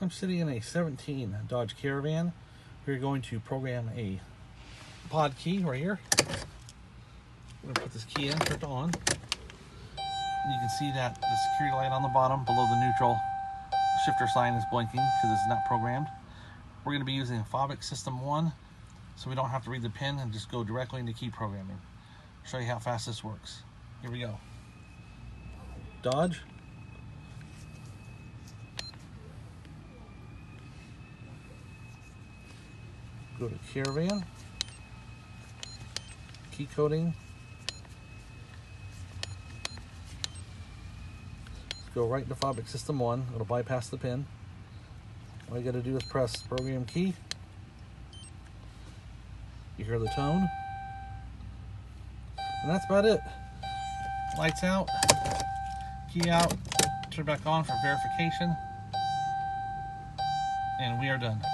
I'm sitting in a 17 Dodge Caravan. We're going to program a pod key right here. We're going to put this key in, turn it on. You can see that the security light on the bottom below the neutral shifter sign is blinking because it's not programmed. We're going to be using Fobic System 1, so we don't have to read the pin and just go directly into key programming. I'll show you how fast this works. Here we go. Dodge. Go to Caravan. Key coding. Go right into Fobic System 1. It'll bypass the pin. All you got to do is press program key. You hear the tone. And that's about it. Lights out. Key out. Turn back on for verification. And we are done.